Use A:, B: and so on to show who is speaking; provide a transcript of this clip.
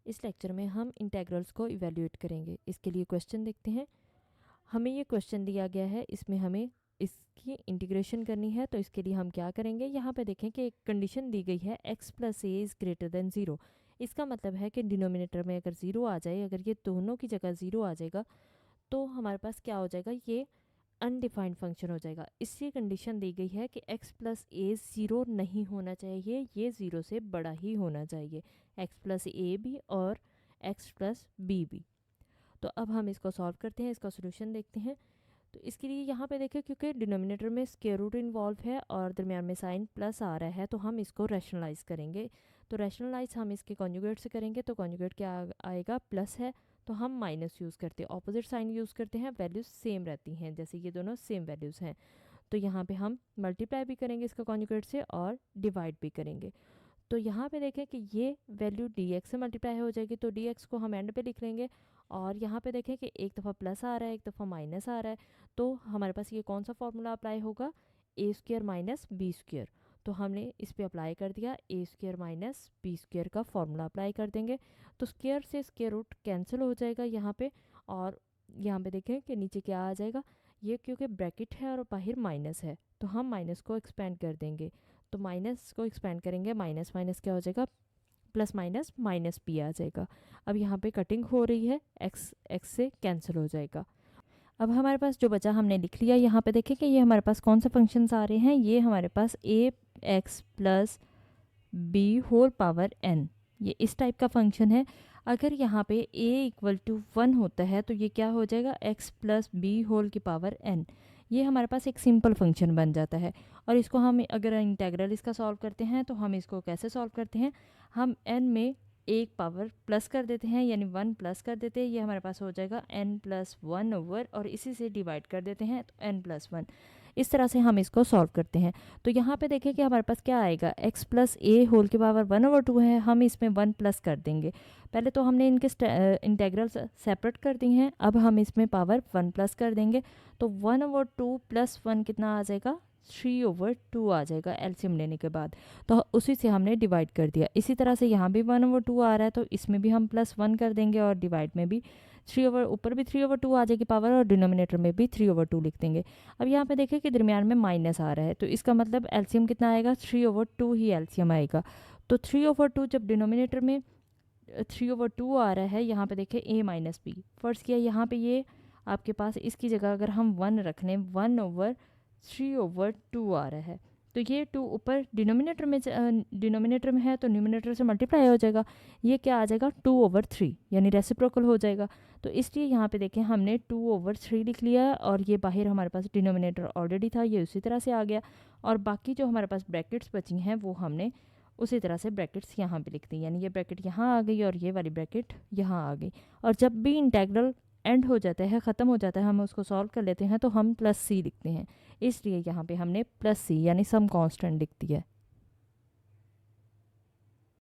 A: इस लेक्चर में हम इंटेग्रल्स को इवेल्यूएट करेंगे। इसके लिए क्वेश्चन देखते हैं। हमें ये क्वेश्चन दिया गया है, इसमें हमें इसकी इंटीग्रेशन करनी है। तो इसके लिए हम क्या करेंगे, यहाँ पे देखें कि एक कंडीशन दी गई है x plus A is greater than 0। इसका मतलब है कि डिनोमिनेटर में अगर 0 आ जाए, अगर ये दोनों की जगह 0 आ जाएगा तो हमारे पास क्या हो जाएगा, ये अनडिफाइंड फंक्शन हो जाएगा। इसकी कंडीशन दी गई है कि x प्लस ए 0 नहीं होना चाहिए, ये 0 से बड़ा ही होना चाहिए, x प्लस ए भी और x प्लस बी भी। तो अब हम इसको सॉल्व करते हैं, इसका सोल्यूशन देखते हैं। तो इसके लिए यहाँ पे देखें, क्योंकि डिनोमिनेटर में स्क्वायर रूट इन्वॉल्व है और दरम्यान में साइन प्लस आ रहा है, तो हम इसको रैशनलाइज करेंगे। तो रैशनलाइज हम इसके कॉन्जुगेट से करेंगे। तो कॉन्जुगेट क्या आएगा, प्लस है तो हम माइनस यूज़ करते हैं, ऑपोजिट साइन यूज़ करते हैं, वैल्यूज़ सेम रहती हैं, जैसे ये दोनों सेम वैल्यूज़ हैं। तो यहाँ पे हम मल्टीप्लाई भी करेंगे इसका कॉन्जुगेट से और डिवाइड भी करेंगे। तो यहाँ पे देखें कि ये वैल्यू dx से मल्टीप्लाई हो जाएगी, तो dx को हम एंड पे लिख लेंगे। और यहाँ पे देखें कि एक दफ़ा प्लस आ रहा है, एक दफ़ा माइनस आ रहा है, तो हमारे पास ये कौन सा फॉर्मूला अप्लाई होगा, ए स्क्वायर माइनस बी स्क्वायर। तो हमने इस पे अप्लाई कर दिया, ए स्क्वायर माइनस बी स्क्वायर का फॉर्मूला अप्लाई कर देंगे। तो स्क्वायर से स्क्वायर रूट कैंसिल हो जाएगा यहाँ पे। और यहाँ पे देखें कि नीचे क्या आ जाएगा, ये क्योंकि ब्रैकेट है और बाहर माइनस है, तो हम माइनस को एक्सपेंड कर देंगे। तो माइनस को एक्सपेंड करेंगे, माइनस माइनस क्या हो जाएगा, प्लस माइनस माइनस पी आ जाएगा। अब यहाँ पे कटिंग हो रही है, एक्स से कैंसिल हो जाएगा। अब हमारे पास जो बचा हमने लिख लिया। यहाँ पे देखें कि ये हमारे पास कौन से फंक्शंस आ रहे हैं, ये हमारे पास a x plus b whole power n, ये इस टाइप का फंक्शन है। अगर यहाँ पे a इक्वल टू 1 होता है तो ये क्या हो जाएगा, x प्लस बी होल की पावर n। ये हमारे पास एक सिंपल फंक्शन बन जाता है। और इसको हम अगर इंटेग्रल इसका सॉल्व करते हैं तो हम इसको कैसे सॉल्व करते हैं, हम n में एक पावर प्लस कर देते हैं, यानी 1 प्लस कर देते हैं, ये हमारे पास हो जाएगा n प्लस 1 ओवर, और इसी से डिवाइड कर देते हैं तो n प्लस 1। इस तरह से हम इसको सॉल्व करते हैं। तो यहाँ पे देखें कि हमारे पास क्या आएगा, x प्लस ए होल की पावर 1/2 है, हम इसमें 1 प्लस कर देंगे। पहले तो हमने इनके इंटेग्रल सेपरेट कर दी हैं, अब हम इसमें पावर 1 प्लस कर देंगे। तो 1/2 प्लस 1 कितना आ जाएगा, 3/2 आ जाएगा एलसीएम लेने के बाद। तो उसी से हमने डिवाइड कर दिया। इसी तरह से यहाँ भी 1/2 आ रहा है, तो इसमें भी हम प्लस 1 कर देंगे और डिवाइड में भी ऊपर भी 3/2 आ जाएगी पावर, और डिनोमिनेटर में भी 3/2 लिख देंगे। अब यहाँ पे देखें कि दरमियान में माइनस आ रहा है, तो इसका मतलब एलसीएम कितना आएगा, 3/2 ही एलसीएम आएगा। तो 3/2 जब डिनोमिनेटर में 3/2 आ रहा है, यहाँ पे देखें a माइनस बी, फर्स्ट किया यहाँ पे ये आपके पास इसकी जगह अगर हम 1 रख लें, 1/3/2 आ रहा है, तो ये 2 ऊपर डिनोमिनेटर में है तो न्यूमिनेटर से मल्टीप्लाई हो जाएगा, ये क्या आ जाएगा 2/3, यानी रेसिप्रोकल हो जाएगा। तो इसलिए यहाँ पे देखें हमने 2/3 लिख लिया, और ये बाहर हमारे पास डिनोमिनेटर ऑलरेडी था, ये उसी तरह से आ गया। और बाकी जो हमारे पास ब्रैकेट्स बची हैं वो हमने उसी तरह से ब्रैकेट्स यहाँ पे लिख दी, यानी ये ब्रैकेट यहाँ आ गई और ये वाली ब्रैकेट यहाँ आ गई। और जब भी इंटेग्रल एंड हो जाता है, ख़त्म हो जाता है, हम उसको सॉल्व कर लेते हैं तो हम प्लस सी लिखते हैं, इसलिए यहाँ पे हमने प्लस सी यानी सम कांस्टेंट लिख दिया है।